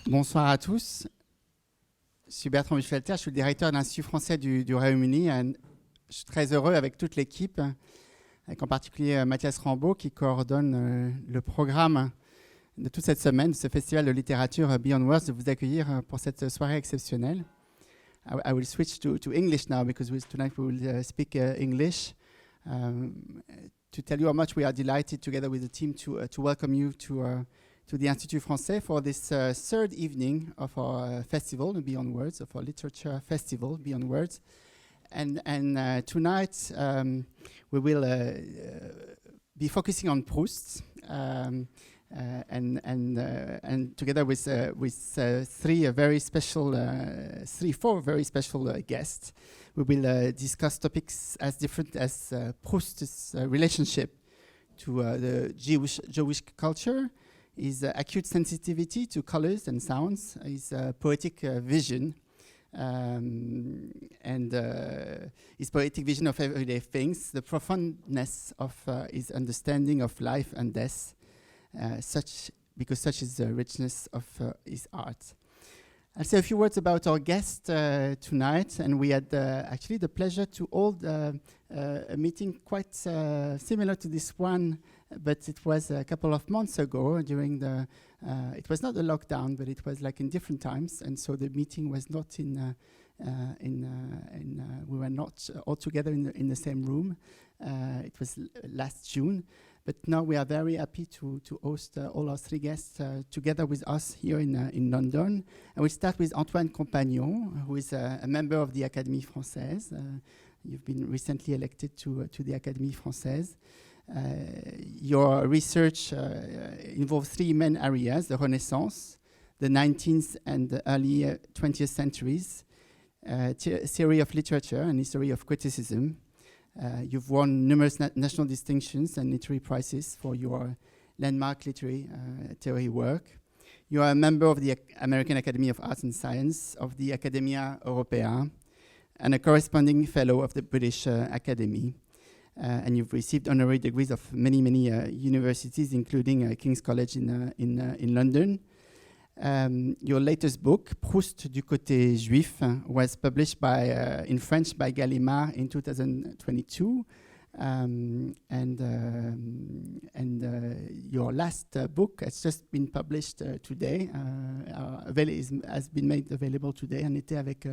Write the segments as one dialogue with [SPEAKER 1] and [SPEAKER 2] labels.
[SPEAKER 1] Bonsoir à tous. Je suis Bertrand Buchelter, je suis le directeur de l'Institut français du Royaume-Uni. Je suis très heureux avec toute l'équipe, avec en particulier Mathias Rambaud qui coordonne le programme de toute cette semaine, de ce festival de littérature Beyond Words, de vous accueillir pour cette soirée exceptionnelle. I will switch to English now because tonight we will speak English. To tell you how much we are delighted together with the team to welcome you to the Institut Français for this third evening of our festival, Beyond Words, of our literature festival, Beyond Words. And tonight we will be focusing on Proust, and together with four very special guests, we will discuss topics as different as Proust's relationship to the Jewish culture, his acute sensitivity to colors and sounds, his poetic vision, and his poetic vision of everyday things, the profoundness of his understanding of life and death, because such is the richness of his art. I'll say a few words about our guest tonight, and we had actually the pleasure to hold a meeting quite similar to this one, but it was a couple of months ago during it was not the lockdown, but it was like in different times, and so the meeting was not we were not all together in the same room. It was last June. But now we are very happy to host all our three guests together with us here in London. And we start with Antoine Compagnon, who is a member of the Académie Française. You've been recently elected to the Académie Française. Your research involves three main areas: the Renaissance, the 19th and the early 20th centuries, theory of literature and history of criticism. You've won numerous national distinctions and literary prizes for your landmark literary theory work. You are a member of the American Academy of Arts and Science, of the Academia Europea, and a corresponding fellow of the British Academy. And you've received honorary degrees of many universities, including King's College in London. Your latest book, Proust du côté juif, was published in French by Gallimard in 2022. Your last book has just been published today, has been made available today, and était avec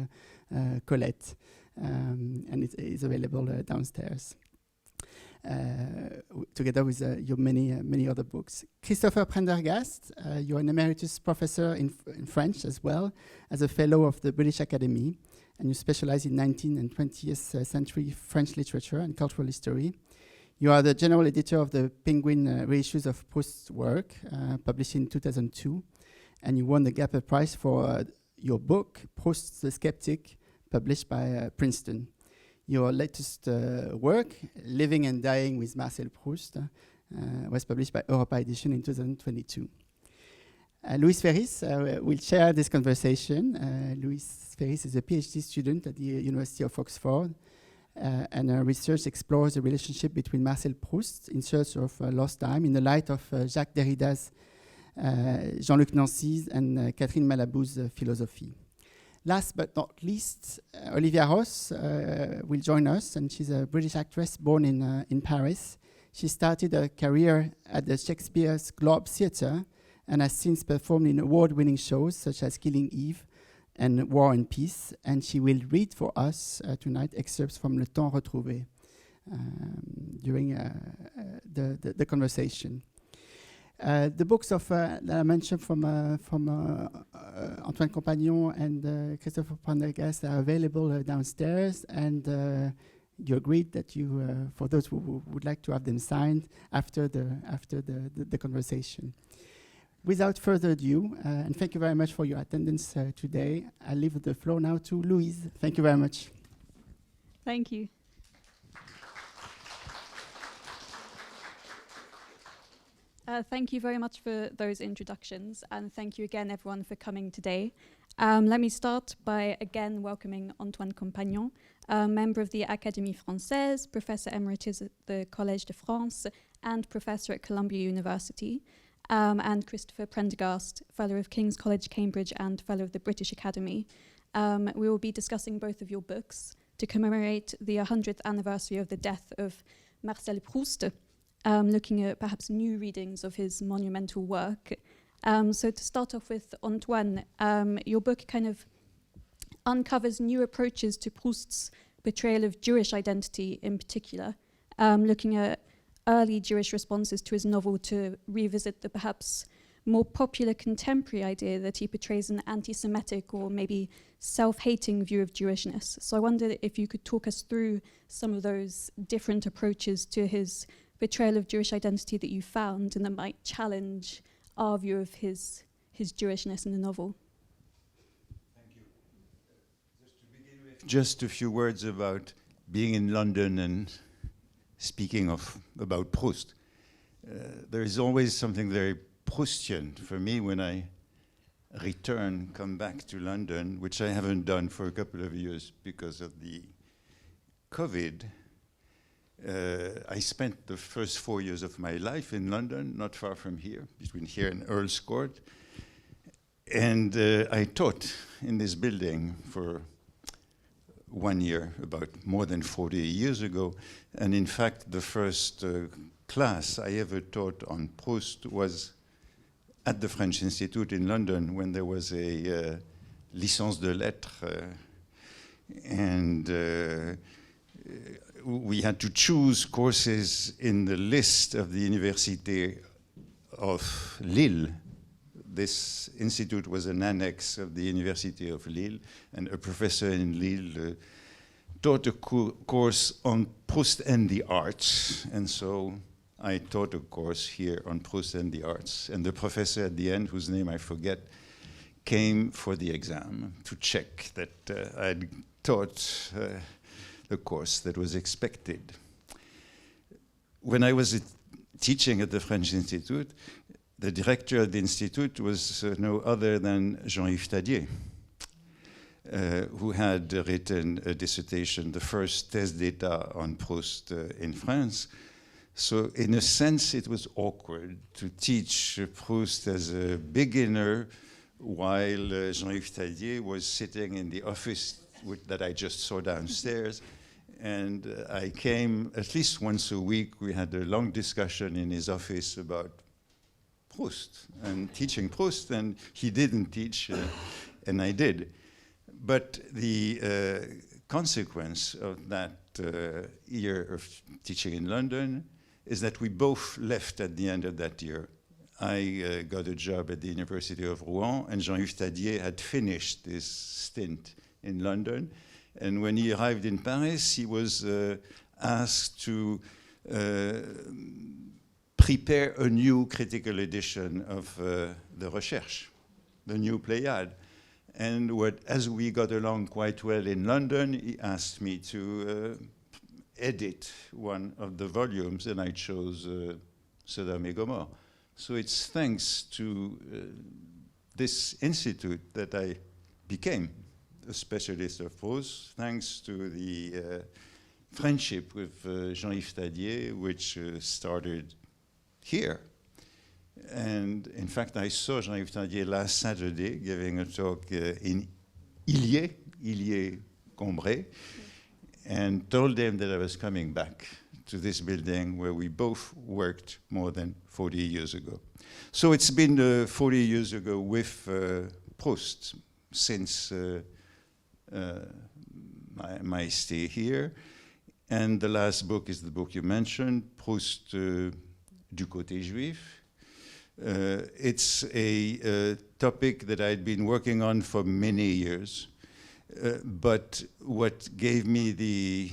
[SPEAKER 1] Collège, and it is available downstairs. Together with your many other books. Christopher Prendergast, you're an emeritus professor in French as well as a fellow of the British Academy, and you specialize in 19th and 20th century French literature and cultural history. You are the general editor of the Penguin reissues of Proust's work, published in 2002, and you won the Gapper Prize for your book, Proust the Skeptic, published by Princeton. Your latest work, Living and Dying with Marcel Proust, was published by Europa Edition in 2022. Louise Ferris will share this conversation. Louise Ferris is a PhD student at the University of Oxford, and her research explores the relationship between Marcel Proust, In Search of Lost Time, in the light of Jacques Derrida's, Jean-Luc Nancy's, and Catherine Malabou's philosophy. Last but not least, Olivia Ross will join us, and she's a British actress born in Paris. She started a career at the Shakespeare's Globe Theatre and has since performed in award-winning shows such as Killing Eve and War and Peace, and she will read for us tonight excerpts from Le Temps Retrouvé during the conversation. The books that I mentioned from Antoine Compagnon and Christopher Prendergast are available downstairs, and you agreed that for those who would like to have them signed after the conversation. Without further ado, and thank you very much for your attendance today, I leave the floor now to Louise. Thank you very much.
[SPEAKER 2] Thank you. Thank you very much for those introductions, and thank you again everyone for coming today. Let me start by again welcoming Antoine Compagnon, a member of the Académie Française, Professor Emeritus at the Collège de France, and Professor at Columbia University. and Christopher Prendergast, Fellow of King's College, Cambridge, and Fellow of the British Academy. We will be discussing both of your books to commemorate the 100th anniversary of the death of Marcel Proust, looking at perhaps new readings of his monumental work. So to start off with, Antoine, your book kind of uncovers new approaches to Proust's portrayal of Jewish identity in particular, looking at early Jewish responses to his novel to revisit the perhaps more popular contemporary idea that he portrays an anti-Semitic or maybe self-hating view of Jewishness. So I wondered if you could talk us through some of those different approaches to his portrayal of Jewish identity that you found and that might challenge our view of his Jewishness in the novel.
[SPEAKER 3] Thank you. Just to begin with, just a few words about being in London and speaking about Proust. There is always something very Proustian for me when I come back to London, which I haven't done for a couple of years because of the COVID. I spent the first 4 years of my life in London, not far from here, between here and Earl's Court. And I taught in this building for 1 year, about more than 40 years ago. And in fact, the first class I ever taught on Proust was at the French Institute in London when there was a licence de lettres. And we had to choose courses in the list of the Université of Lille. This institute was an annex of the University of Lille, and a professor in Lille taught a course on Proust and the arts, and so I taught a course here on Proust and the arts, and the professor at the end, whose name I forget, came for the exam to check that I'd taught the course that was expected. When I was teaching at the French Institute, the director of the institute was no other than Jean-Yves Tadier, who had written a dissertation, the first thèse d'état on Proust in France. So in a sense, it was awkward to teach Proust as a beginner while Jean-Yves Tadier was sitting in the office that I just saw downstairs. And I came at least once a week. We had a long discussion in his office about Proust and teaching Proust, and he didn't teach, and I did. But the consequence of that year of teaching in London is that we both left at the end of that year. I got a job at the University of Rouen, and Jean-Yves Tadier had finished this stint in London. And when he arrived in Paris, he was asked to prepare a new critical edition of the Recherche, the new Pléiade. And as we got along quite well in London, he asked me to edit one of the volumes, and I chose Sodom et Gomorrah. So it's thanks to this institute that I became a specialist of Proust, thanks to the friendship with Jean-Yves Tadier, which started here. And in fact, I saw Jean-Yves Tadier last Saturday giving a talk in Illiers-Combray, and told him that I was coming back to this building where we both worked more than 40 years ago. So it's been 40 years ago with Proust since my stay here. And the last book is the book you mentioned, Proust du côté juif. It's a topic that I'd been working on for many years. But what gave me the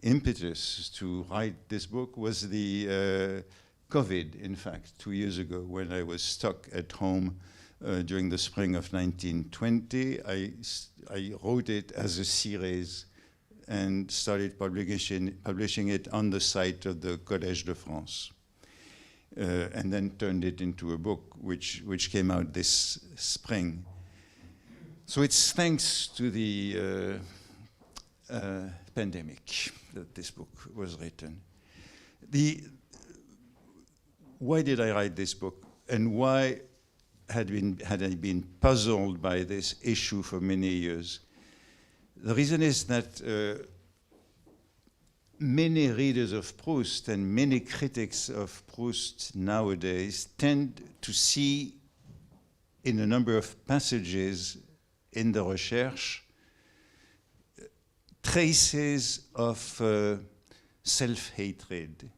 [SPEAKER 3] impetus to write this book was the COVID, in fact, 2 years ago, when I was stuck at home during the spring of 1920. I wrote it as a series and started publishing it on the site of the Collège de France, and then turned it into a book which came out this spring. So it's thanks to the pandemic that this book was written. why did I write this book? And why had I been puzzled by this issue for many years? The reason is that many readers of Proust and many critics of Proust nowadays tend to see in a number of passages in the Recherche traces of self-hatred,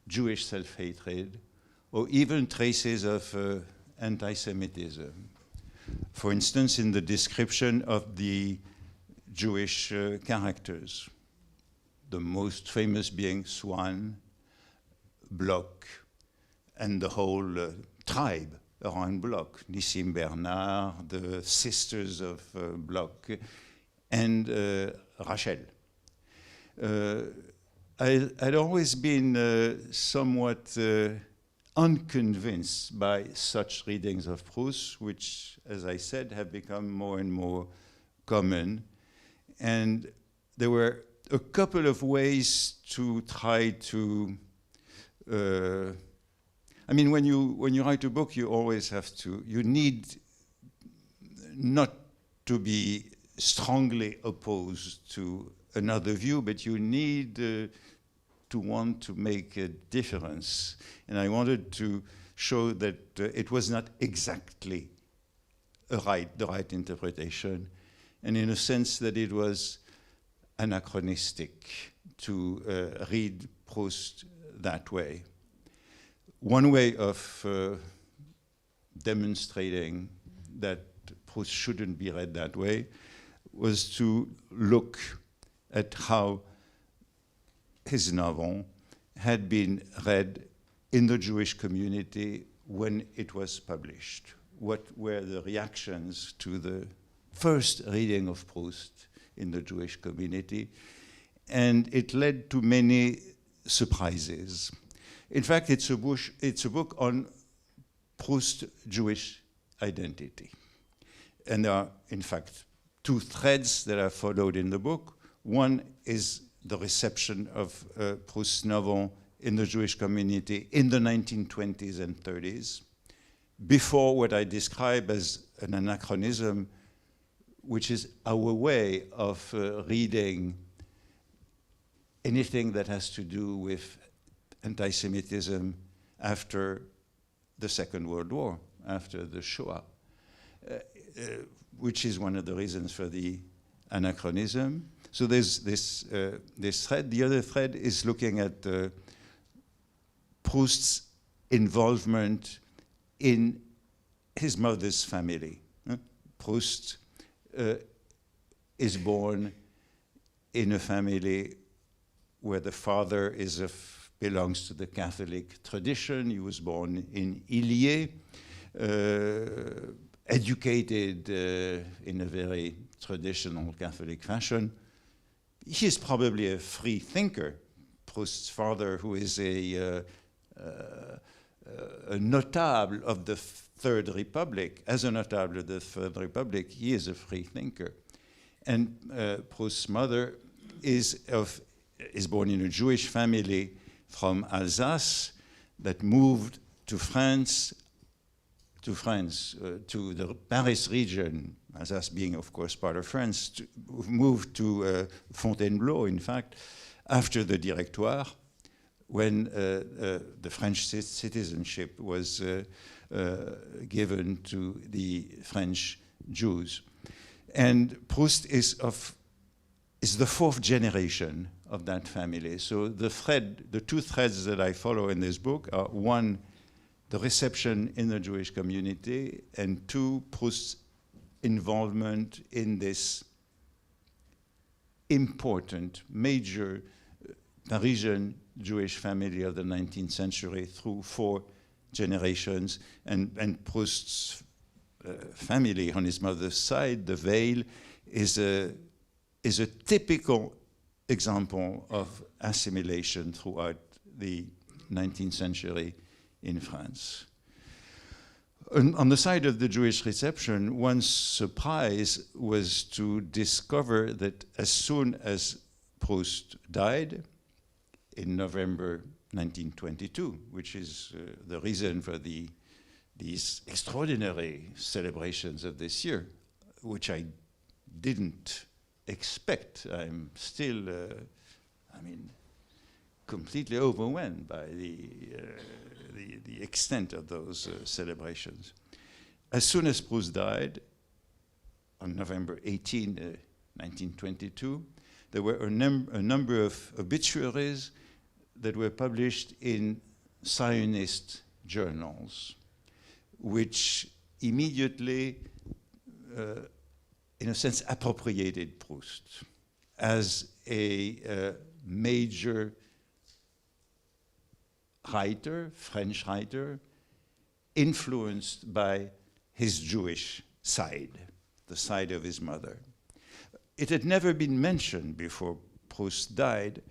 [SPEAKER 3] Jewish self-hatred, or even traces of anti-Semitism. For instance, in the description of the Jewish characters, the most famous being Swan, Bloch, and the whole tribe around Bloch, Nissim Bernard, the sisters of Bloch, and Rachel. I'd always been somewhat unconvinced by such readings of Proust, which, as I said, have become more and more common. And there were a couple of ways to try to I mean, when you write a book, you always have to, you need not to be strongly opposed to another view, but you need to want to make a difference. And I wanted to show that it was not exactly the right interpretation, and in a sense that it was anachronistic to read Proust that way. One way of demonstrating that Proust shouldn't be read that way was to look at how his novel had been read in the Jewish community when it was published. What were the reactions to the first reading of Proust in the Jewish community? And it led to many surprises. In fact, it's a book on Proust's Jewish identity. And there are, in fact, two threads that are followed in the book. One is the reception of Proust's novel in the Jewish community in the 1920s and 30s, before what I describe as an anachronism, which is our way of reading anything that has to do with anti-Semitism after the Second World War, after the Shoah, which is one of the reasons for the anachronism. So there's this thread. The other thread is looking at Proust's involvement in his mother's family. Proust is born in a family where the father belongs to the Catholic tradition. He was born in Illier, educated in a very traditional Catholic fashion. He is probably a free thinker. Proust's father, who is a notable of the Third Republic, as a notable of the Third Republic, he is a free thinker. And Proust's mother is born in a Jewish family from Alsace that moved to France, to the Paris region, Alsace being, of course, part of France, moved to Fontainebleau, in fact, after the Directoire, when the French citizenship was given to the French Jews. And Proust is the fourth generation of that family. So the two threads that I follow in this book are, one, the reception in the Jewish community, and two, Proust's involvement in this important, major Parisian Jewish family of the 19th century through 4 generations. And Proust's family on his mother's side, the Veil, is a typical example of assimilation throughout the 19th century in France. On the side of the Jewish reception, one surprise was to discover that as soon as Proust died, in November 1922, which is the reason for these extraordinary celebrations of this year, which I didn't expect. I'm still, completely overwhelmed by the extent of those celebrations. As soon as Proust died, on November 18, 1922, there were a number of obituaries that were published in Zionist journals, which immediately, in a sense, appropriated Proust as a major writer, French writer, influenced by his Jewish side, the side of his mother. It had never been mentioned before Proust died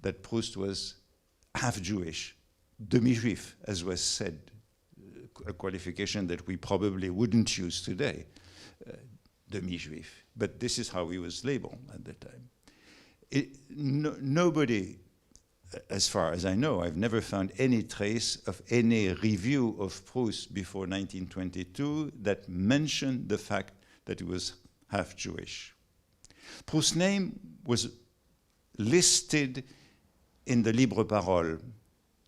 [SPEAKER 3] that Proust was half Jewish, demi-juif, as was said, a qualification that we probably wouldn't use today, demi-juif. But this is how he was labeled at the time. Nobody, as far as I know, I've never found any trace of any review of Proust before 1922 that mentioned the fact that he was half Jewish. Proust's name was listed in the Libre Parole,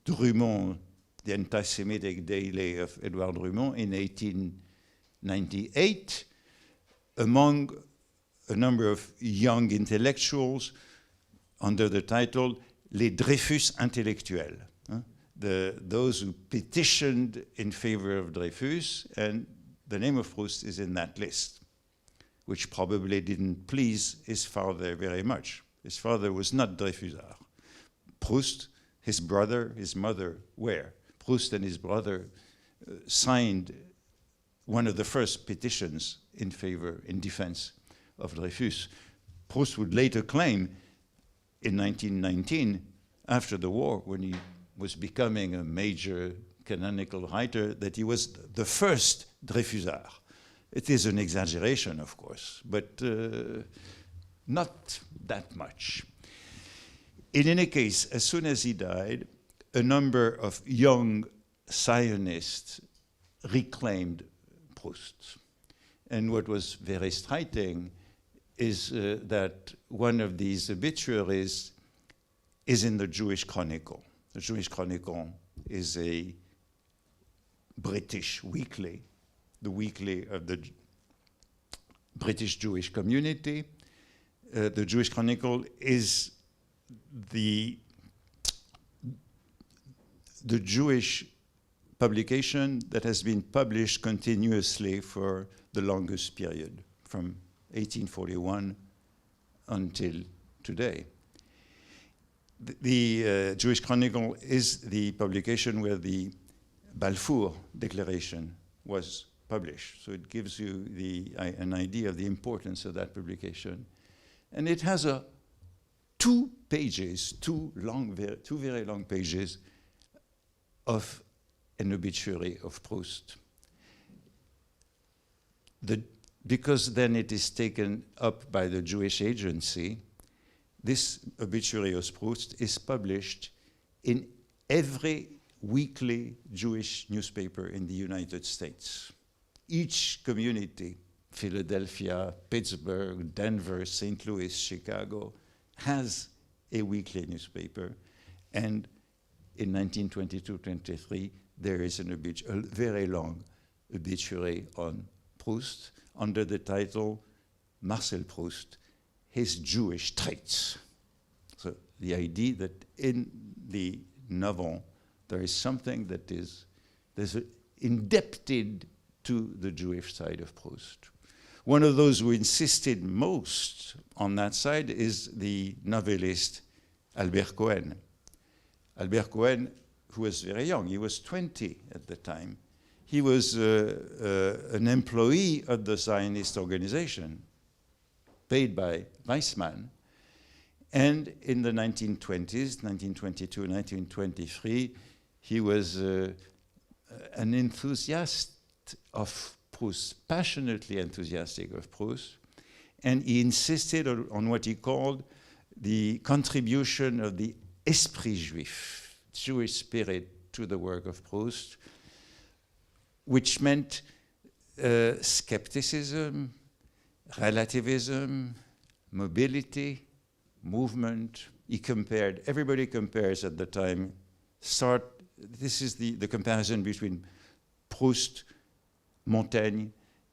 [SPEAKER 3] Drummond, the anti-Semitic daily of Edouard Drummond, in 1898, among a number of young intellectuals under the title Les Dreyfus intellectuels, those who petitioned in favor of Dreyfus, and the name of Proust is in that list, which probably didn't please his father very much. His father was not Dreyfusard. Proust, his brother, his mother were. Proust and his brother signed one of the first petitions in defense of Dreyfus. Proust would later claim in 1919, after the war, when he was becoming a major canonical writer, that he was the first Dreyfusard. It is an exaggeration, of course, but not that much. In any case, as soon as he died, a number of young Zionists reclaimed Proust. And what was very striking is that one of these obituaries is in the Jewish Chronicle. The Jewish Chronicle is a British weekly, the weekly of the British Jewish community. The Jewish Chronicle is the Jewish publication that has been published continuously for the longest period, from 1841 until today. The Jewish Chronicle is the publication where the Balfour Declaration was published. So it gives you an idea of the importance of that publication. And it has two very long pages of an obituary of Proust. Because then it is taken up by the Jewish Agency, this obituary of Proust is published in every weekly Jewish newspaper in the United States. Each community, Philadelphia, Pittsburgh, Denver, St. Louis, Chicago, has a weekly newspaper. And in 1922-23, there is a very long obituary on Proust under the title Marcel Proust, His Jewish Traits. So the idea that in the novel there is something that is indebted to the Jewish side of Proust. One of those who insisted most on that side is the novelist Albert Cohen. Albert Cohen, who was very young, he was 20 at the time. He was an employee of the Zionist organization, paid by Weizmann. And in the 1920s, 1922, 1923, he was an enthusiast of Proust, passionately enthusiastic of Proust, and he insisted on what he called the contribution of the esprit juif, Jewish spirit to the work of Proust, which meant skepticism, relativism, mobility, movement. Everybody compares at the time. This is the comparison between Proust, Montaigne,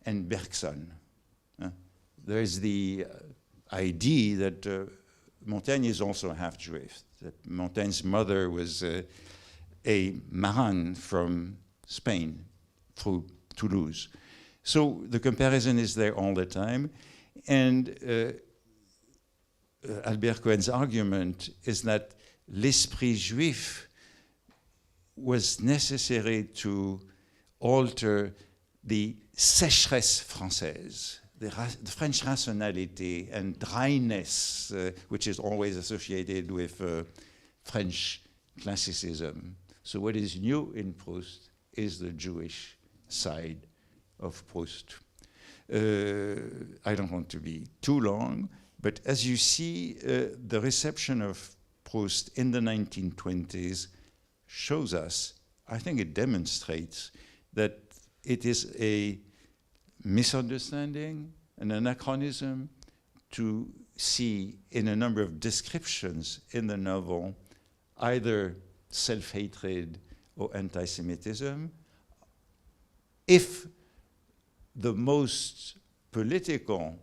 [SPEAKER 3] and Bergson. There is the idea that Montaigne is also half Jewish, that Montaigne's mother was a Maran from Spain through Toulouse. So the comparison is there all the time. And Albert Cohen's argument is that l'esprit juif was necessary to alter the sécheresse française, the French rationality and dryness, which is always associated with French classicism. So what is new in Proust is the Jewish side of Proust. I don't want to be too long, but as you see, the reception of Proust in the 1920s shows us, I think it demonstrates that it is a misunderstanding, an anachronism to see in a number of descriptions in the novel either self-hatred or anti-Semitism. If the most political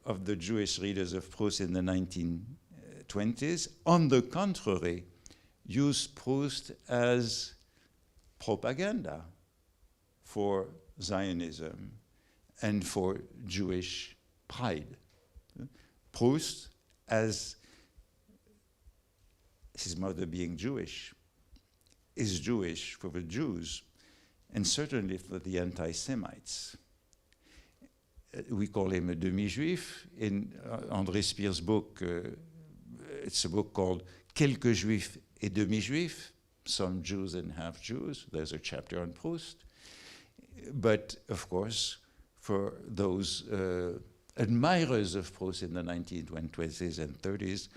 [SPEAKER 3] of the Jewish readers of Proust in the 1920s, on the contrary, used Proust as propaganda for Zionism and for Jewish pride. Proust, as his mother being Jewish, is Jewish for the Jews, and certainly for the anti-Semites. We call him a demi-juif. In André Spear's book, it's a book called Quelques Juifs et demi-juifs, some Jews and half Jews. There's a chapter on Proust. But of course, for those admirers of Proust in the 1920s and 30s,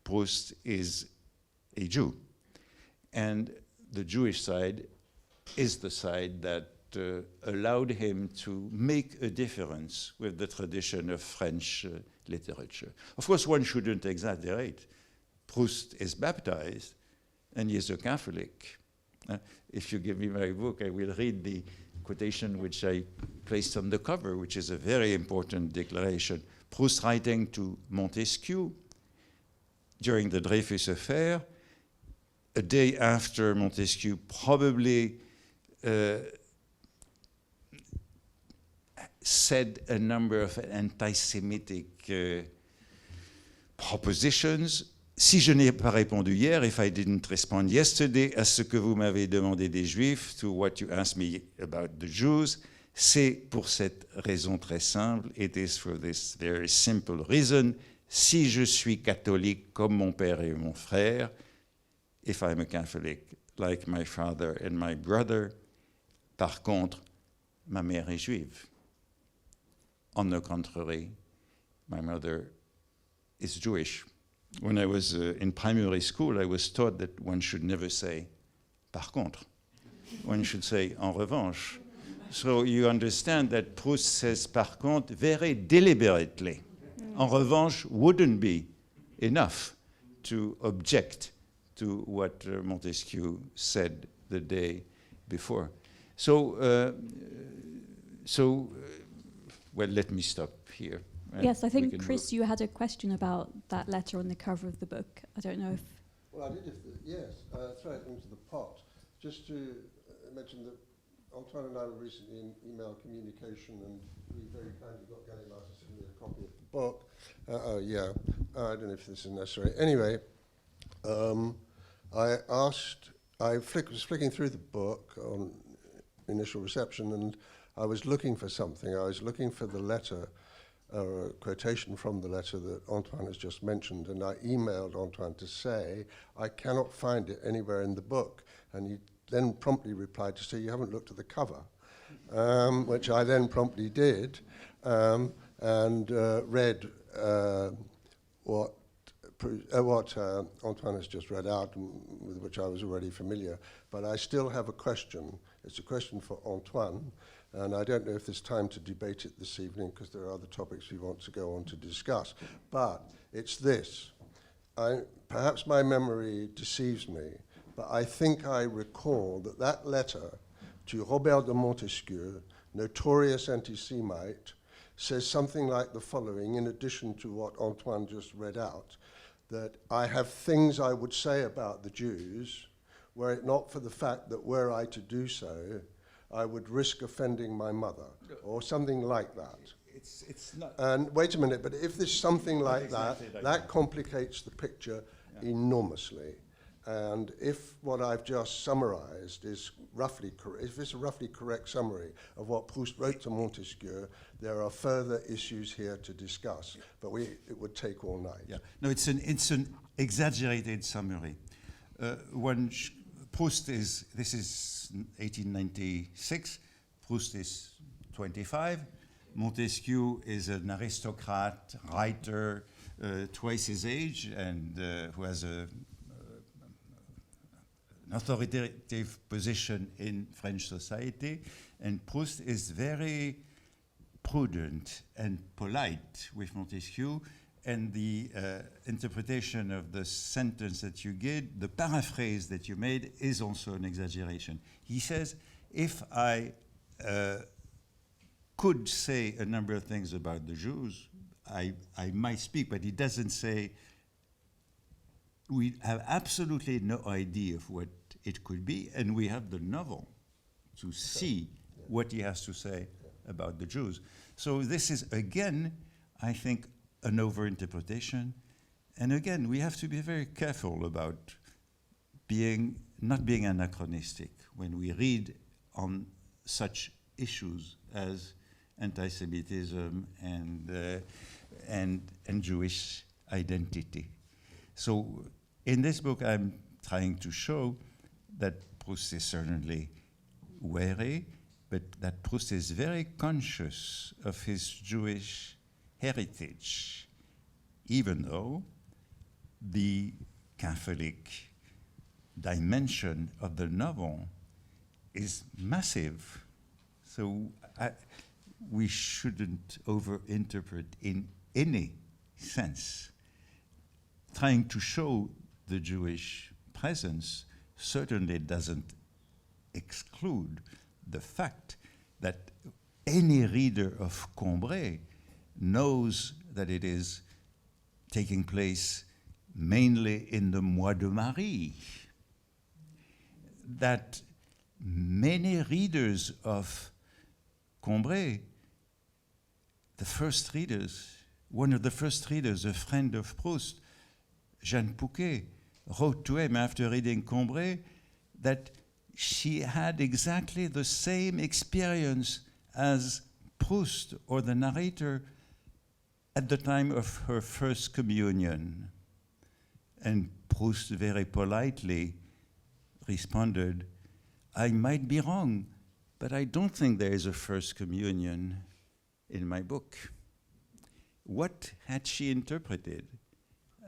[SPEAKER 3] Proust is a Jew. And the Jewish side is the side that allowed him to make a difference with the tradition of French literature. Of course, one shouldn't exaggerate. Proust is baptized, and he is a Catholic. If you give me my book, I will read the quotation which I placed on the cover, which is a very important declaration. Proust writing to Montesquieu during the Dreyfus affair, a day after Montesquieu probably said a number of anti-Semitic propositions. Si je n'ai pas répondu hier, if I didn't respond yesterday, à ce que vous m'avez demandé des Juifs, to what you asked me about the Jews, c'est pour cette raison très simple. It is for this very simple reason. Si je suis catholique comme mon père et mon frère, if I'm a Catholic like my father and my brother, par contre, ma mère est juive. On the contrary, my mother is Jewish. When I was in primary school, I was taught that one should never say par contre. One should say en revanche. So you understand that Proust says par contre very deliberately. En revanche wouldn't be enough to object to what Montesquieu said the day before. So, well, let me stop here.
[SPEAKER 2] Yes, I think, Chris, you had a question about that letter on the cover of the book. I don't know if...
[SPEAKER 4] Well, I did, yes, throw it into the pot. Just to mention that Antoine and I were recently in email communication, and we very kindly got Gallimard to send me a copy of the book. I don't know if this is necessary. Anyway, I was flicking through the book on initial reception, and I was looking for something. I was looking for the letter, a quotation from the letter that Antoine has just mentioned, and I emailed Antoine to say, I cannot find it anywhere in the book. And he then promptly replied to say, you haven't looked at the cover, which I then promptly did, and read what Antoine has just read out, and with which I was already familiar, but I still have a question. It's a question for Antoine, and I don't know if there's time to debate it this evening because there are other topics we want to go on to discuss. But it's this. Perhaps my memory deceives me, but I think I recall that letter to Robert de Montesquieu, notorious anti-Semite, says something like the following, in addition to what Antoine just read out, that I have things I would say about the Jews, were it not for the fact that were I to do so, I would risk offending my mother, or something like that.
[SPEAKER 3] It's not.
[SPEAKER 4] And wait a minute, but if there's something like
[SPEAKER 3] exactly
[SPEAKER 4] that,
[SPEAKER 3] like
[SPEAKER 4] that
[SPEAKER 3] that.
[SPEAKER 4] complicates the picture enormously. And if what I've just summarized is roughly correct, if it's a roughly correct summary of what Proust wrote to Montesquieu, there are further issues here to discuss, but it would take all night.
[SPEAKER 3] Yeah, no, it's an exaggerated summary. Proust is, this is 1896, Proust is 25, Montesquieu is an aristocrat, writer, twice his age, and who has an authoritative position in French society, and Proust is very prudent and polite with Montesquieu, and the interpretation of the sentence that you gave, the paraphrase that you made, is also an exaggeration. He says, if I could say a number of things about the Jews, I might speak, but he doesn't say, we have absolutely no idea of what it could be, and we have the novel to see what he has to say about the Jews. So this is, again, I think, an overinterpretation. And again, we have to be very careful about not being anachronistic when we read on such issues as anti-Semitism and Jewish identity. So in this book, I'm trying to show that Proust is certainly wary, but that Proust is very conscious of his Jewish heritage, even though the Catholic dimension of the novel is massive. So we shouldn't overinterpret in any sense. Trying to show the Jewish presence certainly doesn't exclude the fact that any reader of Combray knows that it is taking place mainly in the Mois de Marie, that many readers of Combray, one of the first readers, a friend of Proust, Jeanne Pouquet, wrote to him after reading Combray that she had exactly the same experience as Proust or the narrator at the time of her first communion. And Proust very politely responded, I might be wrong, but I don't think there is a first communion in my book. What had she interpreted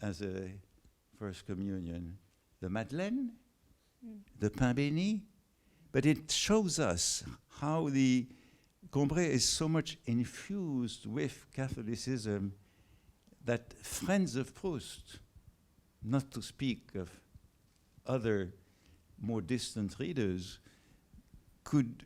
[SPEAKER 3] as a first communion? The Madeleine? The Pain Béni? But it shows us how the Combray is so much infused with Catholicism that friends of Proust, not to speak of other more distant readers, could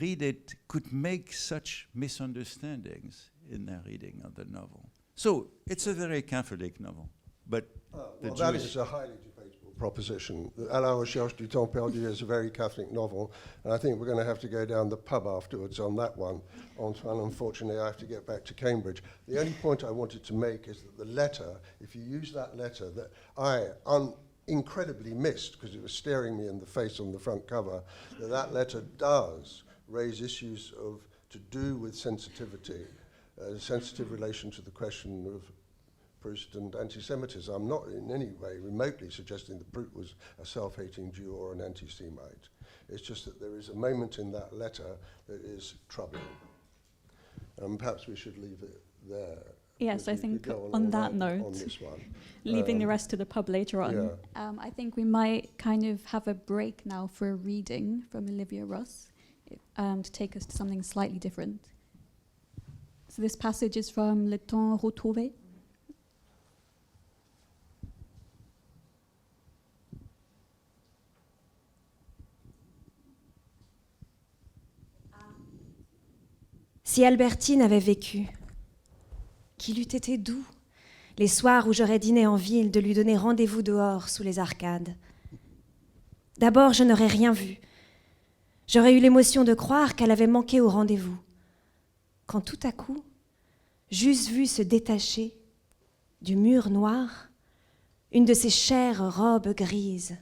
[SPEAKER 3] read it, could make such misunderstandings in their reading of the novel. So it's a very Catholic novel, but
[SPEAKER 4] well, that is a highly debatable proposition. À la recherche du temps perdu is a very Catholic novel, and I think we're going to have to go down the pub afterwards on that one. Antoine, unfortunately, I have to get back to Cambridge. The only point I wanted to make is that the letter, if you use that letter that I incredibly missed because it was staring me in the face on the front cover, that letter does raise issues to do with sensitivity, sensitive relation to the question of Proust and anti-Semitism. I'm not in any way remotely suggesting that Proust was a self-hating Jew or an anti-Semite. It's just that there is a moment in that letter that is troubling. Perhaps we should leave it there.
[SPEAKER 2] Yes, I
[SPEAKER 4] We
[SPEAKER 2] think
[SPEAKER 4] go
[SPEAKER 2] on that note,
[SPEAKER 4] on this one.
[SPEAKER 2] leaving the rest to the pub later on,
[SPEAKER 4] Yeah.
[SPEAKER 2] I think we might kind of have a break now for a reading from Olivia Ross to take us to something slightly different. So this passage is from Le Temps retrouvé.
[SPEAKER 5] Si Albertine avait vécu, qu'il eût été doux, les soirs où j'aurais dîné en ville, de lui donner rendez-vous dehors sous les arcades. D'abord, je n'aurais rien vu. J'aurais eu l'émotion de croire qu'elle avait manqué au rendez-vous. Quand tout à coup, j'eusse vu se détacher du mur noir une de ses chères robes grises,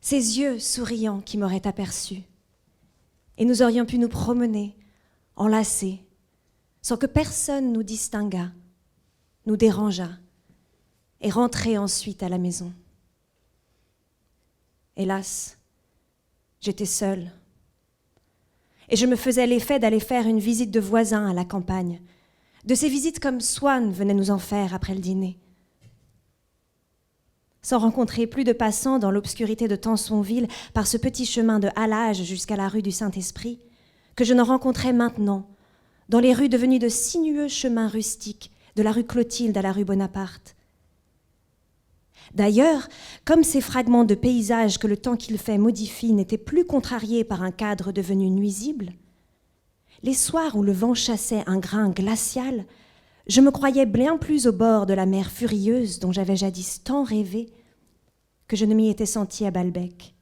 [SPEAKER 5] ses yeux souriants qui m'auraient aperçu, et nous aurions pu nous promener, enlacés, sans que personne nous distinguât, nous dérangeât, et rentrer ensuite à la maison. Hélas, j'étais seule, et je me faisais l'effet d'aller faire une visite de voisin à la campagne, de ces visites comme Swann venait nous en faire après le dîner. Sans rencontrer plus de passants dans l'obscurité de Tansonville par ce petit chemin de halage jusqu'à la rue du Saint-Esprit, que je ne rencontrais maintenant dans les rues devenues de sinueux chemins rustiques, de la rue Clotilde à la rue Bonaparte. D'ailleurs, comme ces fragments de paysages que le temps qu'il fait modifie n'étaient plus contrariés par un cadre devenu nuisible, les soirs où le vent chassait un grain glacial, je me croyais bien plus au bord de la mer furieuse dont j'avais jadis tant rêvé que je ne m'y étais sentie à Balbec.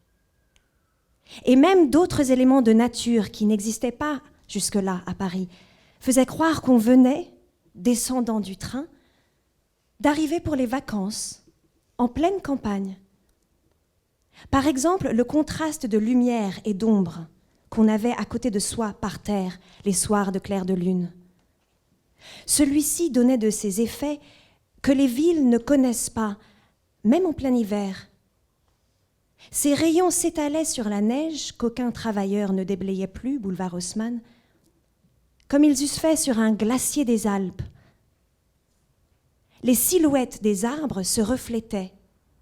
[SPEAKER 5] Et même d'autres éléments de nature qui n'existaient pas jusque-là à Paris faisaient croire qu'on venait, descendant du train, d'arriver pour les vacances, en pleine campagne. Par exemple, le contraste de lumière et d'ombre qu'on avait à côté de soi par terre les soirs de clair de lune. Celui-ci donnait de ces effets que les villes ne connaissent pas, même en plein hiver. Ces rayons s'étalaient sur la neige qu'aucun travailleur ne déblayait plus, boulevard Haussmann, comme ils eussent fait sur un glacier des Alpes. Les silhouettes des arbres se reflétaient,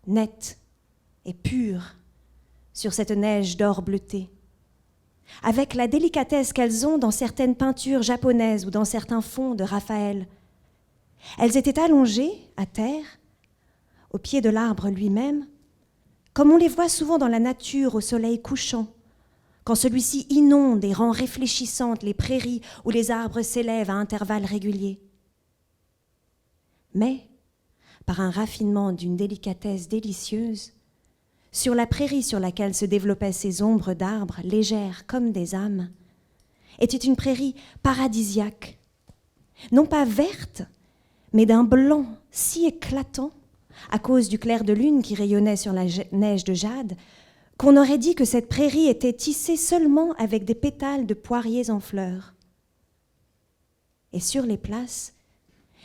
[SPEAKER 5] nettes et pures, sur cette neige d'or bleuté, avec la délicatesse qu'elles ont dans certaines peintures japonaises ou dans certains fonds de Raphaël. Elles étaient allongées, à terre, au pied de l'arbre lui-même, comme on les voit souvent dans la nature au soleil couchant, quand celui-ci inonde et rend réfléchissantes les prairies où les arbres s'élèvent à intervalles réguliers. Mais, par un raffinement d'une délicatesse délicieuse, sur la prairie sur laquelle se développaient ces ombres d'arbres légères comme des âmes, était une prairie paradisiaque, non pas verte, mais d'un blanc si éclatant, à cause du clair de lune qui rayonnait sur la neige de jade, qu'on aurait dit que cette prairie était tissée seulement avec des pétales de poiriers en fleurs. Et sur les places,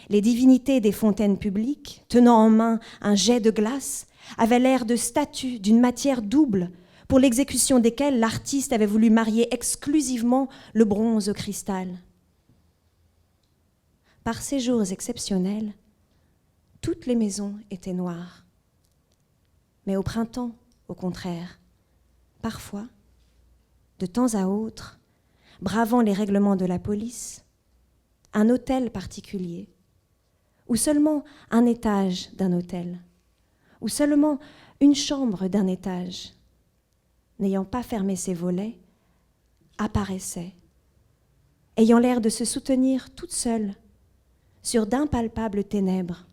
[SPEAKER 5] les divinités des fontaines publiques, tenant en main un jet de glace, avaient l'air de statues d'une matière double, pour l'exécution desquelles l'artiste avait voulu marier exclusivement le bronze au cristal. Par ces jours exceptionnels, toutes les maisons étaient noires. Mais au printemps, au contraire, parfois, de temps à autre, bravant les règlements de la police, un hôtel particulier, ou seulement un étage d'un hôtel, ou seulement une chambre d'un étage, n'ayant pas fermé ses volets, apparaissait, ayant l'air de se soutenir toute seule sur d'impalpables ténèbres,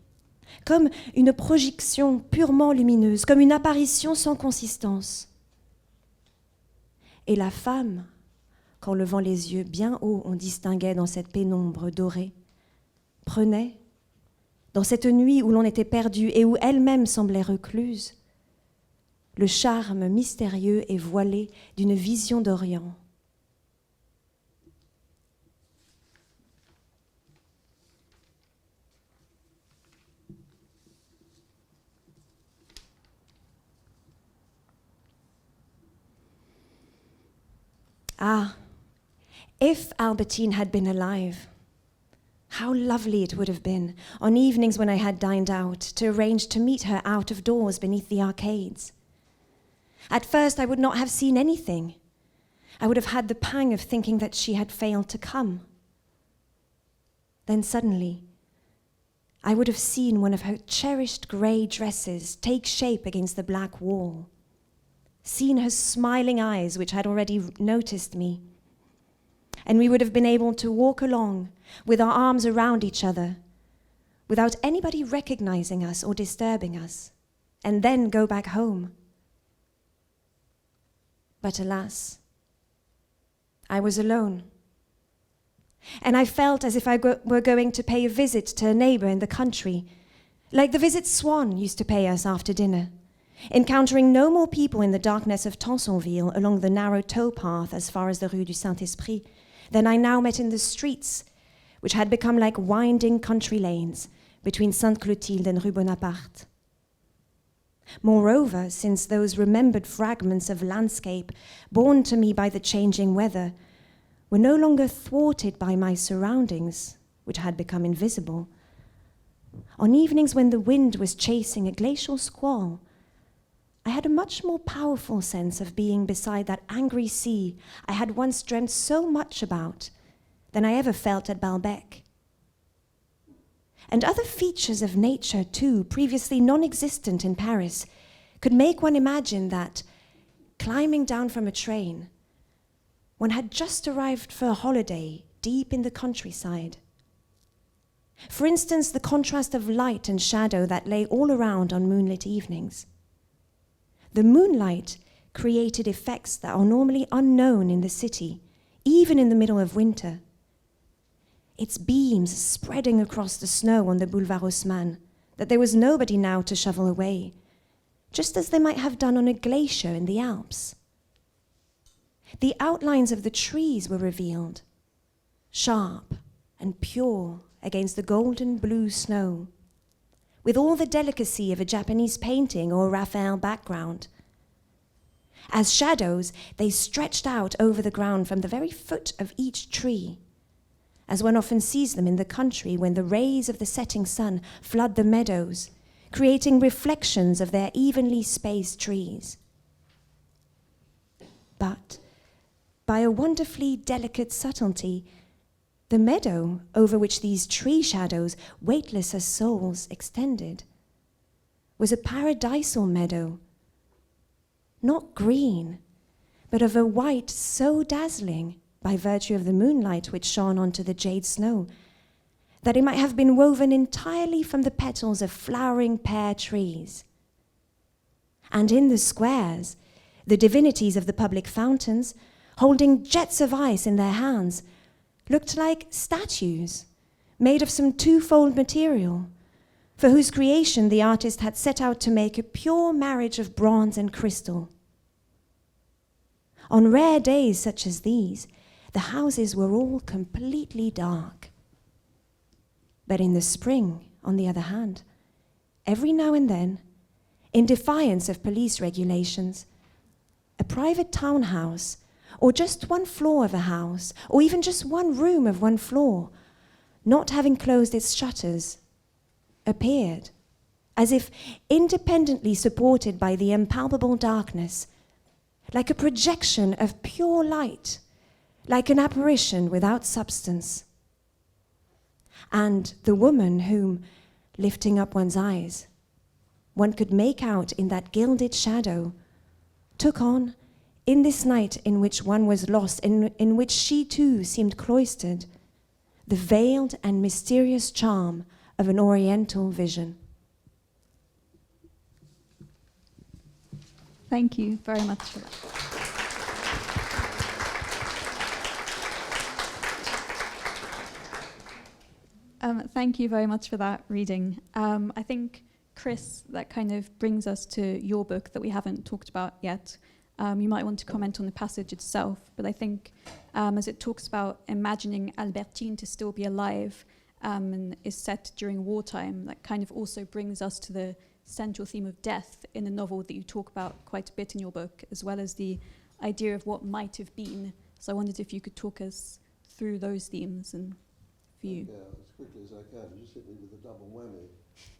[SPEAKER 5] comme une projection purement lumineuse, comme une apparition sans consistance. Et la femme, qu'en levant les yeux bien haut on distinguait dans cette pénombre dorée, prenait, dans cette nuit où l'on était perdu et où elle-même semblait recluse, le charme mystérieux et voilé d'une vision d'Orient. Ah, if Albertine had been alive, How lovely it would have been, on evenings when I had dined out, to arrange to meet her out of doors beneath the arcades. At first I would not have seen anything. I would have had the pang of thinking that she had failed to come. Then suddenly, I would have seen one of her cherished grey dresses take shape against the black wall, seen her smiling eyes, which had already noticed me, and we would have been able to walk along with our arms around each other, without anybody recognizing us or disturbing us, and then go back home. But alas, I was alone. And I felt as if I were going to pay a visit to a neighbor in the country, like the visit Swann used to pay us after dinner, encountering no more people in the darkness of Tansonville along the narrow towpath as far as the Rue du Saint-Esprit than I now met in the streets, which had become like winding country lanes between Sainte-Clotilde and Rue Bonaparte. Moreover, since those remembered fragments of landscape borne to me by the changing weather were no longer thwarted by my surroundings, which had become invisible, on evenings when the wind was chasing a glacial squall, I had a much more powerful sense of being beside that angry sea I had once dreamt so much about than I ever felt at Balbec. And other features of nature, too, previously non-existent in Paris, could make one imagine that, climbing down from a train, one had just arrived for a holiday deep in the countryside. For instance, the contrast of light and shadow that lay all around on moonlit evenings. The moonlight created effects that are normally unknown in the city, even in the middle of winter. Its beams spreading across the snow on the Boulevard Haussmann, that there was nobody now to shovel away, just as they might have done on a glacier in the Alps. The outlines of the trees were revealed, sharp and pure against the golden blue snow, with all the delicacy of a Japanese painting or a Raphael background. As shadows, they stretched out over the ground from the very foot of each tree, as one often sees them in the country when the rays of the setting sun flood the meadows, creating reflections of their evenly spaced trees. But by a wonderfully delicate subtlety, the meadow over which these tree shadows, weightless as souls, extended, was a paradisal meadow, not green, but of a white so dazzling by virtue of the moonlight which shone onto the jade snow, that it might have been woven entirely from the petals of flowering pear trees. And in the squares, the divinities of the public fountains, holding jets of ice in their hands, looked like statues made of some twofold material, for whose creation the artist had set out to make a pure marriage of bronze and crystal. On rare days such as these, the houses were all completely dark. But in the spring, on the other hand, every now and then, in defiance of police regulations, a private townhouse, or just one floor of a house, or even just one room of one floor, not having closed its shutters, appeared, as if independently supported by the impalpable darkness, like a projection of pure light, like an apparition without substance. And the woman whom, lifting up one's eyes, one could make out in that gilded shadow, took on, in this night in which one was lost, in which she too seemed cloistered, the veiled and mysterious charm of an oriental vision.
[SPEAKER 2] Thank you very much for that. Thank you very much for that reading. I think, Chris, that kind of brings us to your book that we haven't talked about yet. You might want to comment on the passage itself, but I think as it talks about imagining Albertine to still be alive and is set during wartime, that kind of also brings us to the central theme of death in the novel that you talk about quite a bit in your book, as well as the idea of what might have been. So I wondered if you could talk us through those themes and for you.
[SPEAKER 4] Yeah, as quickly as I can. You just hit me with a double whammy.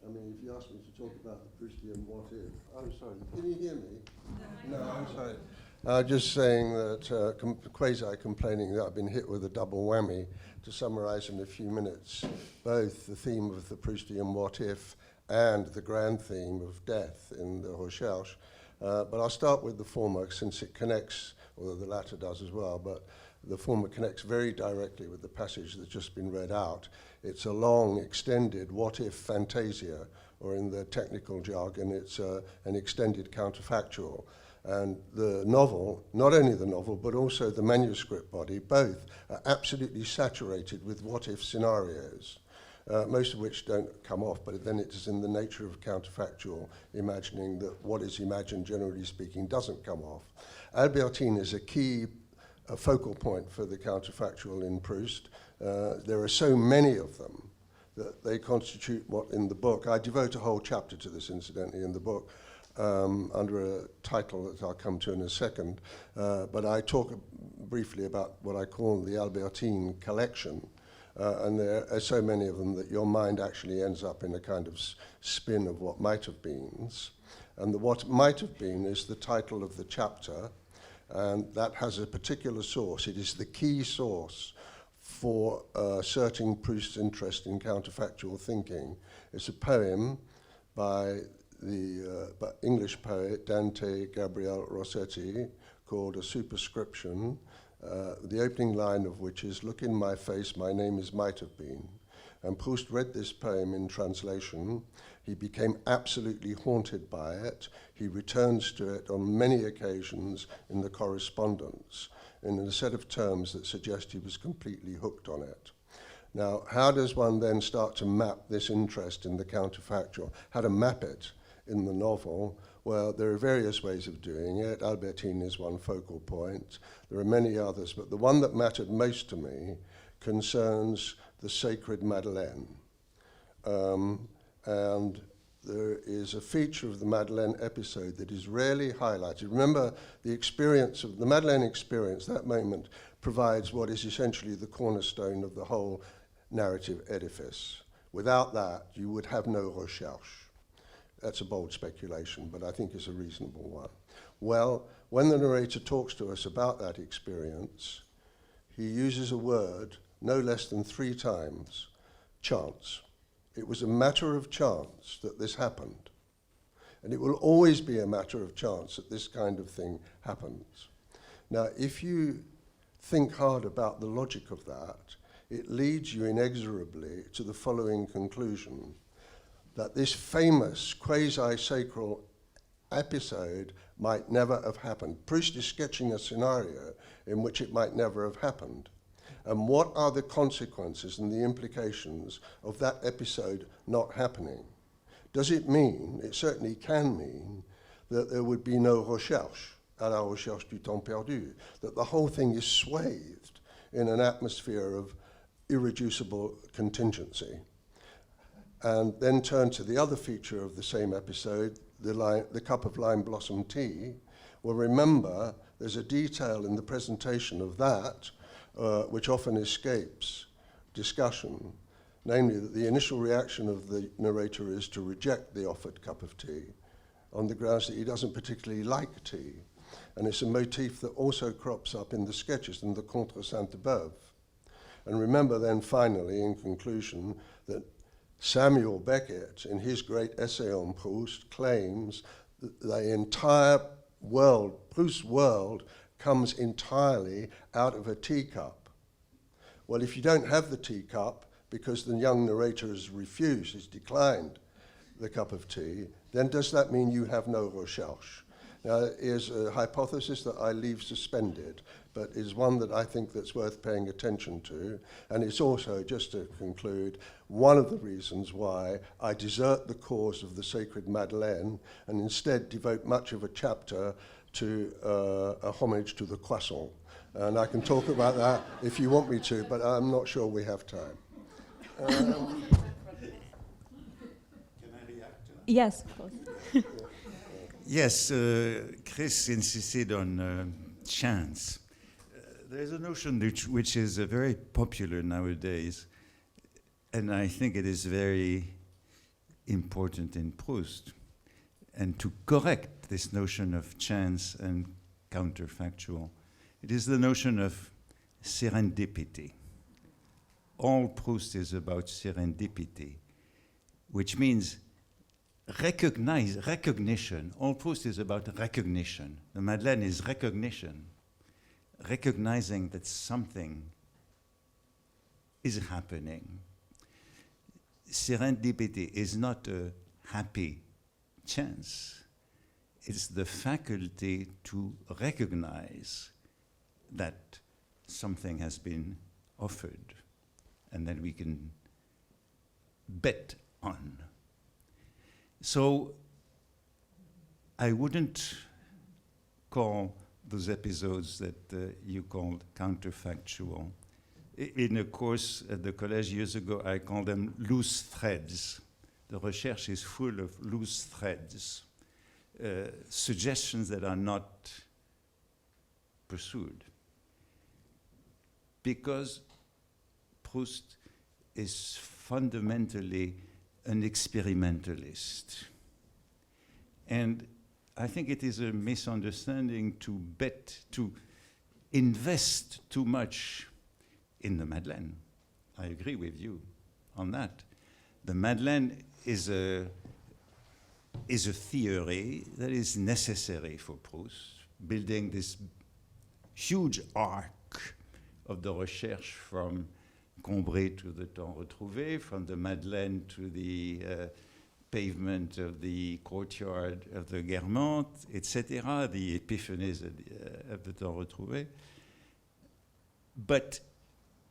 [SPEAKER 4] I mean, if you ask me to talk about the Proustian what if, I'm sorry, can you hear me? No, I'm sorry. Just saying that, quasi-complaining that I've been hit with a double whammy, to summarize in a few minutes, both the theme of the Proustian what if and the grand theme of death in the Recherche. But I'll start with the former, since it connects, although the latter does as well, but the former connects very directly with the passage that's just been read out. It's a long, extended what-if fantasia, or in the technical jargon, it's an extended counterfactual. And the novel, not only the novel, but also the manuscript body, both are absolutely saturated with what-if scenarios, most of which don't come off, but then it is in the nature of counterfactual, imagining that what is imagined, generally speaking, doesn't come off. Albertine is a key focal point for the counterfactual in Proust. There are so many of them that they constitute what in the book, I devote a whole chapter to this, incidentally, in the book, under a title that I'll come to in a second, but I talk briefly about what I call the Albertine collection, and there are so many of them that your mind actually ends up in a kind of spin of what might have beens. And the what might have been is the title of the chapter, and that has a particular source. It is the key source for asserting Proust's interest in counterfactual thinking. It's a poem by the English poet Dante Gabriel Rossetti called A Superscription, the opening line of which is, "Look in my face, my name is might have been." And Proust read this poem in translation. He became absolutely haunted by it. He returns to it on many occasions in the correspondence, in a set of terms that suggest he was completely hooked on it. Now, how does one then start to map this interest in the counterfactual? How to map it in the novel? Well, there are various ways of doing it. Albertine is one focal point. There are many others, but the one that mattered most to me concerns the sacred Madeleine. And there is a feature of the Madeleine episode that is rarely highlighted. Remember, the experience of the Madeleine experience, that moment, provides what is essentially the cornerstone of the whole narrative edifice. Without that, you would have no recherche. That's a bold speculation, but I think it's a reasonable one. Well, when the narrator talks to us about that experience, he uses a word no less than 3 times, chance. It was a matter of chance that this happened. And it will always be a matter of chance that this kind of thing happens. Now, if you think hard about the logic of that, it leads you inexorably to the following conclusion, that this famous quasi-sacral episode might never have happened. Proust is sketching a scenario in which it might never have happened. And what are the consequences and the implications of that episode not happening? Does it mean, it certainly can mean, that there would be no recherche, à la recherche du temps perdu, that the whole thing is swathed in an atmosphere of irreducible contingency? And then turn to the other feature of the same episode, the cup of lime blossom tea. Well, remember, there's a detail in the presentation of that which often escapes discussion, namely that the initial reaction of the narrator is to reject the offered cup of tea on the grounds that he doesn't particularly like tea. And it's a motif that also crops up in the sketches in the Contre Sainte-Beuve. And remember then finally, in conclusion, that Samuel Beckett, in his great essay on Proust, claims that the entire world, Proust's world, comes entirely out of a teacup. Well, if you don't have the teacup, because the young narrator has refused, has declined the cup of tea, then does that mean you have no recherche? Now, here's a hypothesis that I leave suspended, but is one that I think that's worth paying attention to, and it's also, just to conclude, one of the reasons why I desert the cause of the sacred Madeleine and instead devote much of a chapter to a homage to the croissant. And I can talk about that if you want me to, but I'm not sure we have time.
[SPEAKER 3] Can I react to that?
[SPEAKER 2] Yes, of course.
[SPEAKER 3] Yes, Chris insisted on chance. There's a notion which is very popular nowadays, And I think it is very important in Proust, and to correct this notion of chance and counterfactual, it is the notion of serendipity. All Proust is about serendipity, which means recognition. All Proust is about recognition. The Madeleine is recognition, recognizing that something is happening. Serendipity is not a happy chance. It's the faculty to recognize that something has been offered and that we can bet on. So I wouldn't call those episodes that you called counterfactual. In a course at the Collège years ago, I called them loose threads. The recherche is full of loose threads, suggestions that are not pursued. Because Proust is fundamentally an experimentalist. And I think it is a misunderstanding to invest too much in the Madeleine. I agree with you on that. The Madeleine is a theory that is necessary for Proust, building this huge arc of the recherche from Combray to the Temps Retrouvé, from the Madeleine to the pavement of the courtyard of the Guermantes, etc., the epiphanies of the Temps Retrouvé. But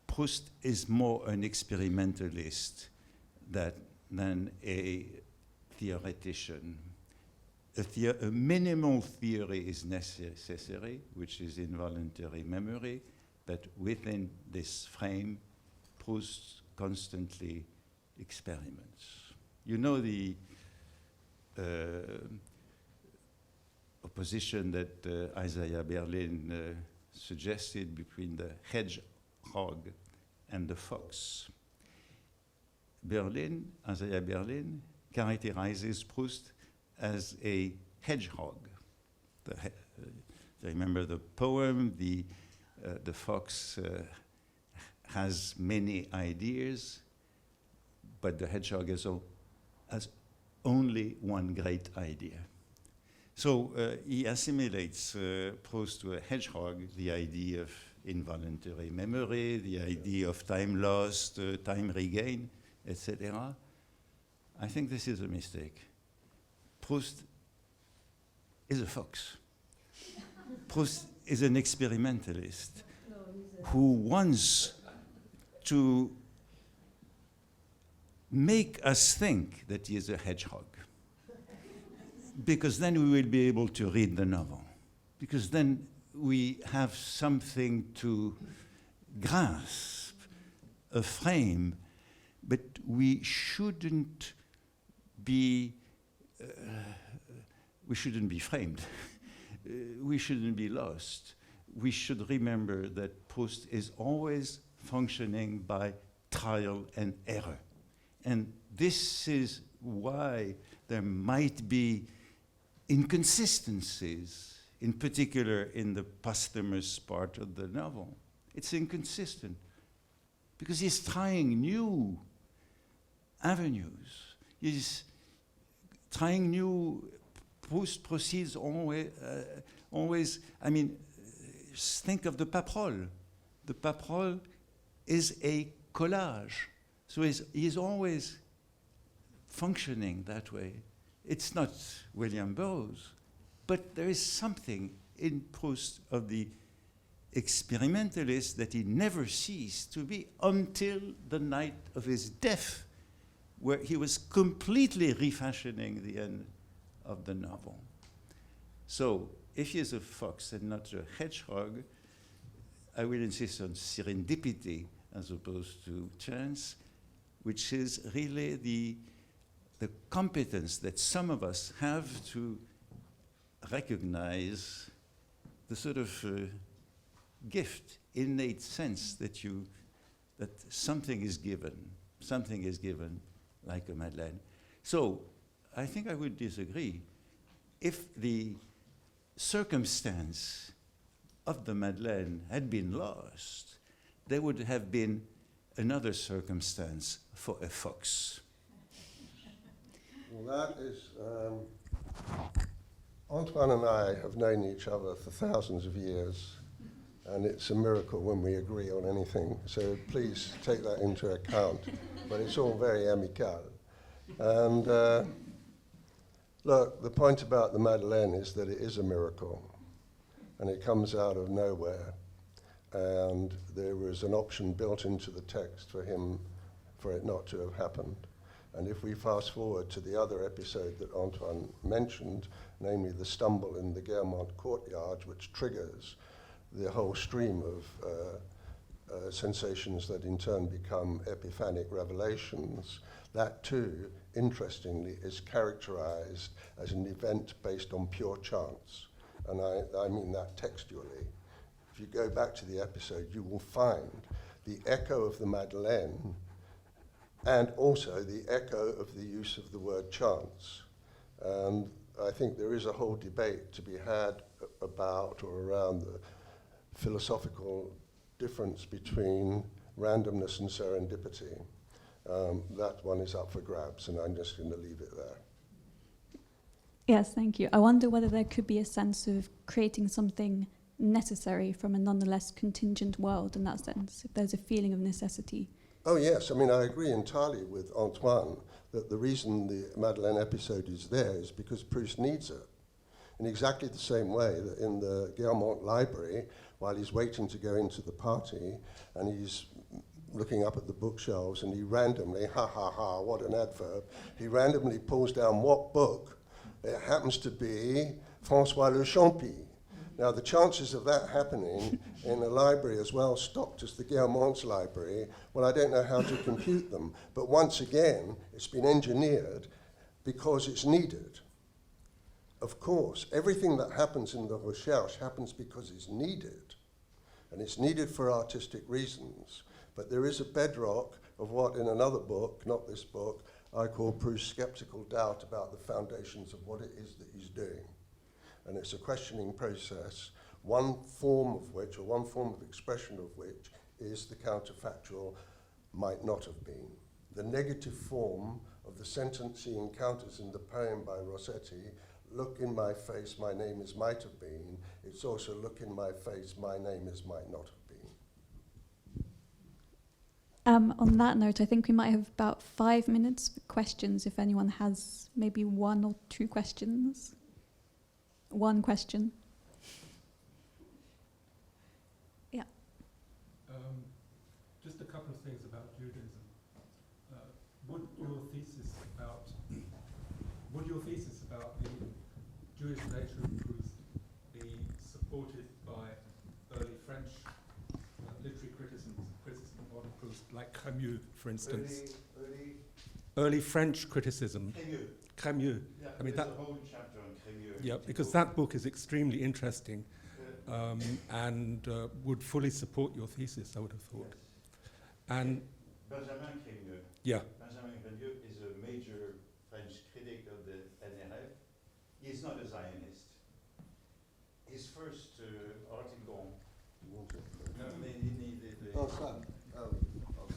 [SPEAKER 3] Proust is more an experimentalist than a theoretician. A minimal theory is necessary, which is involuntary memory, but within this frame, Proust constantly experiments. You know the opposition that Isaiah Berlin suggested between the hedgehog and the fox. Isaiah Berlin, characterizes Proust as a hedgehog. Remember the poem, the fox has many ideas, but the hedgehog has only one great idea. So he assimilates Proust to a hedgehog, the idea of involuntary memory, the idea of time lost, time regained, etc. I think this is a mistake. Proust is a fox. Proust is an experimentalist who wants to make us think that he is a hedgehog, because then we will be able to read the novel, because then we have something to grasp, a frame, but we shouldn't be framed. We shouldn't be lost. We should remember that Proust is always functioning by trial and error. And this is why there might be inconsistencies, in particular in the posthumous part of the novel. It's inconsistent because he's trying new avenues. He's trying new. Proust proceeds always. I mean, think of the Paprol. The Paprol is a collage. So he's always functioning that way. It's not William Burroughs, but there is something in Proust of the experimentalist that he never ceased to be until the night of his death, where he was completely refashioning the end of the novel. So if he is a fox and not a hedgehog, I will insist on serendipity as opposed to chance, which is really the competence that some of us have to recognize the sort of gift, innate sense that something is given, something is given like a Madeleine. So I think I would disagree. If the circumstance of the Madeleine had been lost, there would have been another circumstance for a fox.
[SPEAKER 4] Well, that is, Antoine and I have known each other for thousands of years, and it's a miracle when we agree on anything, so please take that into account. But it's all very amical. And look, the point about the Madeleine is that it is a miracle, and it comes out of nowhere. And there was an option built into the text for it not to have happened. And if we fast forward to the other episode that Antoine mentioned, namely the stumble in the Guermantes courtyard, which triggers the whole stream of sensations that in turn become epiphanic revelations, that too, interestingly, is characterized as an event based on pure chance. And I mean that textually. If you go back to the episode, you will find the echo of the Madeleine and also the echo of the use of the word chance. And I think there is a whole debate to be had about or around the philosophical difference between randomness and serendipity. That one is up for grabs, and I'm just going to leave it there.
[SPEAKER 2] Yes, thank you. I wonder whether there could be a sense of creating something necessary from a nonetheless contingent world in that sense, if there's a feeling of necessity.
[SPEAKER 4] Oh yes, I mean I agree entirely with Antoine that the reason the Madeleine episode is there is because Proust needs it. In exactly the same way that in the Guermantes library, while he's waiting to go into the party and he's looking up at the bookshelves and he randomly, ha ha ha, what an adverb, he randomly pulls down what book? It happens to be François Le Champy. Now, the chances of that happening in a library as well stocked as the Guermantes library, well, I don't know how to compute them. But once again, it's been engineered because it's needed. Of course, everything that happens in the recherche happens because it's needed. And it's needed for artistic reasons. But there is a bedrock of what in another book, not this book, I call Proust's skeptical doubt about the foundations of what it is that he's doing. And it's a questioning process, one form of which, or one form of expression of which, is the counterfactual might not have been. The negative form of the sentence he encounters in the poem by Rossetti, look in my face, my name is might have been, it's also look in my face, my name is might not have been.
[SPEAKER 2] On that note, I think we might have about 5 minutes for questions, if anyone has maybe one or two questions. One question. Yeah.
[SPEAKER 6] Just a couple of things about Judaism. Would your thesis about the Jewish nature of Proust be supported by early French literary criticism of Proust, like Camus, for instance? Early French criticism. Camus.
[SPEAKER 3] Yeah,
[SPEAKER 6] I mean,
[SPEAKER 3] there's
[SPEAKER 6] that
[SPEAKER 3] a whole chapter on Camus.
[SPEAKER 6] Yeah, because that book is extremely interesting and would fully support your thesis, I would have thought. Yes. And
[SPEAKER 3] Benjamin Camus.
[SPEAKER 6] Yeah.
[SPEAKER 3] Benjamin Camus is a major French critic of the NRF. He's not a Zionist. His first article.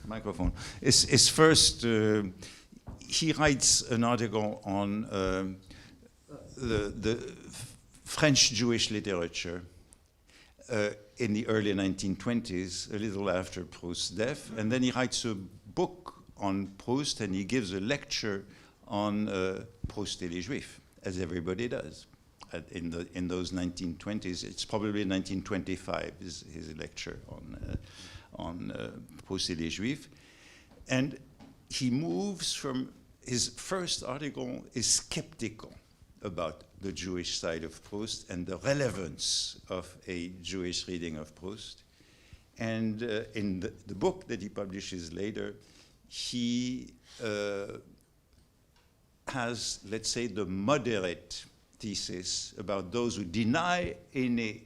[SPEAKER 3] Microphone. His first. He writes an article on the French Jewish literature in the early 1920s, a little after Proust's death, and then he writes a book on Proust, and he gives a lecture on Proust et les Juifs, as everybody does. In those 1920s, it's probably 1925 is his lecture on Proust et les Juifs, and he moves from his first article is skeptical about the Jewish side of Proust and the relevance of a Jewish reading of Proust. And in the book that he publishes later, he has, let's say, the moderate thesis about those who deny any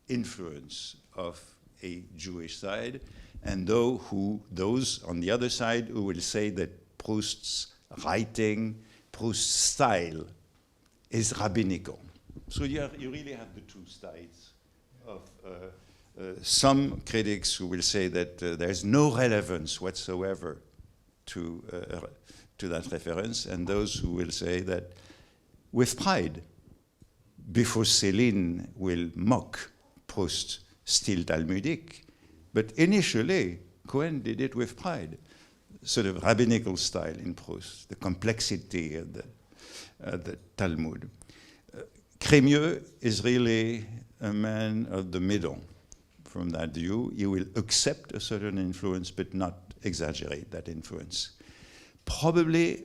[SPEAKER 3] influence of a Jewish side, and those on the other side who will say that Proust's writing, Proust's style is rabbinical. So you really have the two sides of some critics who will say that there's no relevance whatsoever to that reference, and those who will say that with pride, before Céline will mock Proust, still Talmudic, but initially Cohen did it with pride, sort of rabbinical style in Proust, the complexity of the Talmud. Crémieux is really a man of the middle. From that view, he will accept a certain influence but not exaggerate that influence. Probably,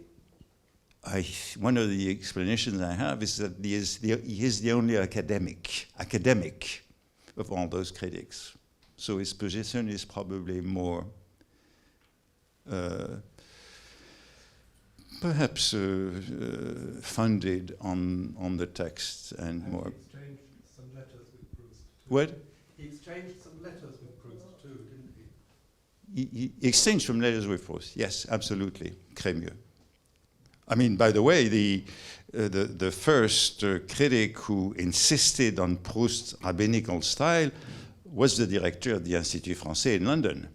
[SPEAKER 3] one of the explanations I have is that he is the only academic of all those critics. So his position is probably more perhaps funded on the text and more.
[SPEAKER 6] He exchanged some letters with Proust.
[SPEAKER 3] What?
[SPEAKER 6] He exchanged some letters with Proust too, didn't he?
[SPEAKER 3] He exchanged some letters with Proust. Yes, absolutely. Crémieux. I mean, by the way, the first critic who insisted on Proust's rabbinical style was the director of the Institut Français in London,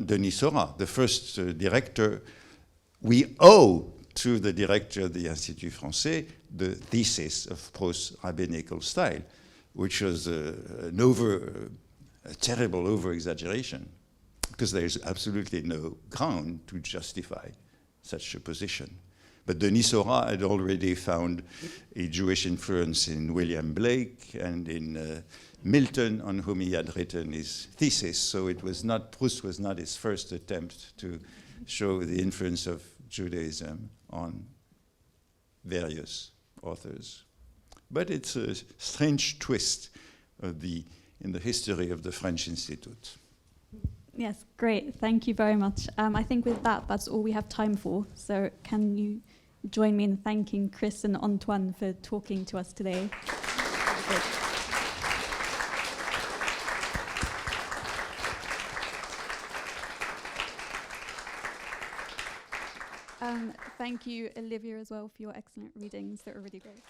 [SPEAKER 3] Denis Seurat, the first director. We owe to the director of the Institut Français the thesis of Proust's rabbinical style, which was a terrible over-exaggeration, because there is absolutely no ground to justify such a position. But Denis Seurat had already found a Jewish influence in William Blake and in Milton, on whom he had written his thesis. So Proust was not his first attempt to show the influence of Judaism on various authors. But it's a strange twist in the history of the French Institute.
[SPEAKER 2] Yes, great. Thank you very much. I think with that, that's all we have time for. So can you join me in thanking Chris and Antoine for talking to us today? Thank you, Olivia, as well, for your excellent readings that were really great.